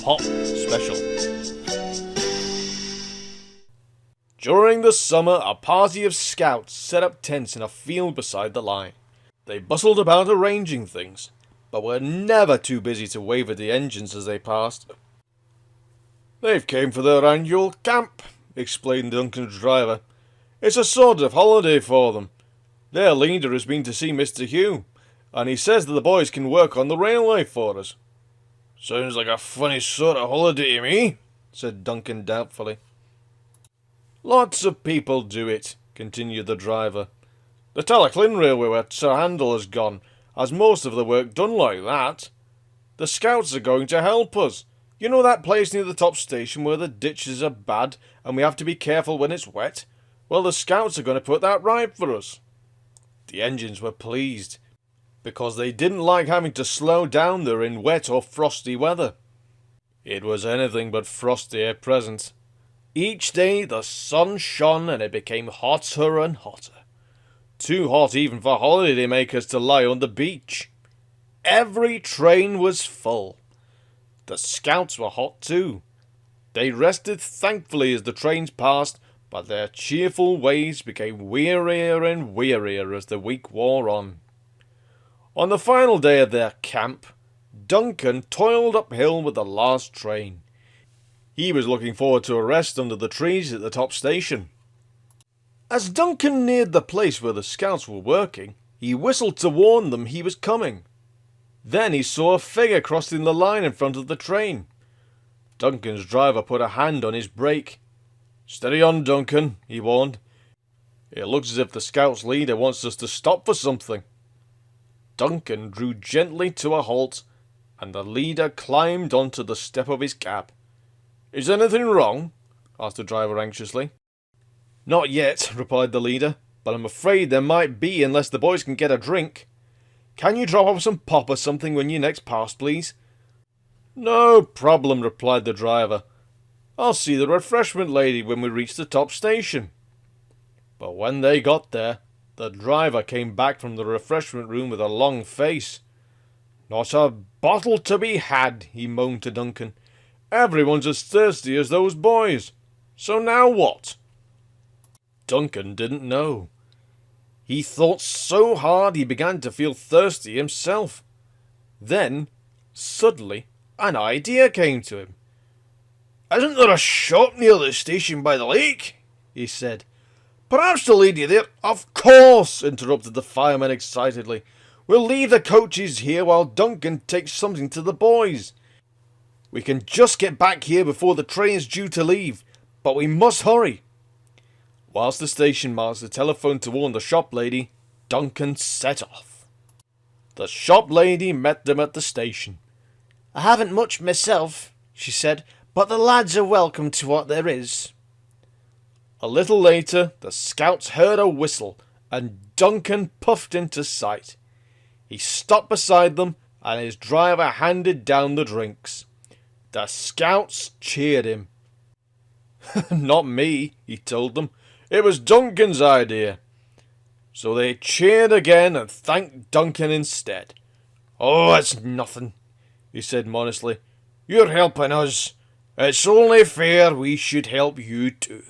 Pop Special. During the summer, a party of scouts set up tents in a field beside the line. They bustled about arranging things, but were never too busy to wave at the engines as they passed. "They've came for their annual camp," explained Duncan's driver. "It's a sort of holiday for them. Their leader has been to see Mr. Hugh, and he says that the boys can work on the railway for us." "Sounds like a funny sort of holiday to me," said Duncan doubtfully. "Lots of people do it," continued the driver. "The Talyllyn Railway where Sir Handel has gone has most of the work done like that. The scouts are going to help us. You know that place near the top station where the ditches are bad and we have to be careful when it's wet? Well, the scouts are going to put that right for us." The engines were pleased, because they didn't like having to slow down there in wet or frosty weather. It was anything but frosty at present. Each day the sun shone and it became hotter and hotter. Too hot even for holiday makers to lie on the beach. Every train was full. The scouts were hot too. They rested thankfully as the trains passed, but their cheerful ways became wearier and wearier as the week wore on. On the final day of their camp, Duncan toiled uphill with the last train. He was looking forward to a rest under the trees at the top station. As Duncan neared the place where the scouts were working, he whistled to warn them he was coming. Then he saw a figure crossing the line in front of the train. Duncan's driver put a hand on his brake. "Steady on, Duncan," he warned. "It looks as if the scouts' leader wants us to stop for something." Duncan drew gently to a halt, and the leader climbed onto the step of his cab. "Is anything wrong?" asked the driver anxiously. "Not yet," replied the leader, "but I'm afraid there might be unless the boys can get a drink. Can you drop off some pop or something when you next pass, please?" "No problem," replied the driver. "I'll see the refreshment lady when we reach the top station." But when they got there, the driver came back from the refreshment room with a long face. "Not a bottle to be had," he moaned to Duncan. "Everyone's as thirsty as those boys. So now what?" Duncan didn't know. He thought so hard he began to feel thirsty himself. Then, suddenly, an idea came to him. "Isn't there a shop near the station by the lake?" he said. "Perhaps the lady there—" "Of course," interrupted the fireman excitedly. "We'll leave the coaches here while Duncan takes something to the boys. We can just get back here before the train is due to leave, but we must hurry." Whilst the station master telephoned to warn the shop lady, Duncan set off. The shop lady met them at the station. "I haven't much myself," she said, "but the lads are welcome to what there is." A little later, the scouts heard a whistle, and Duncan puffed into sight. He stopped beside them, and his driver handed down the drinks. The scouts cheered him. "Not me," he told them. "It was Duncan's idea." So they cheered again and thanked Duncan instead. "Oh, it's nothing," he said modestly. "You're helping us. It's only fair we should help you too."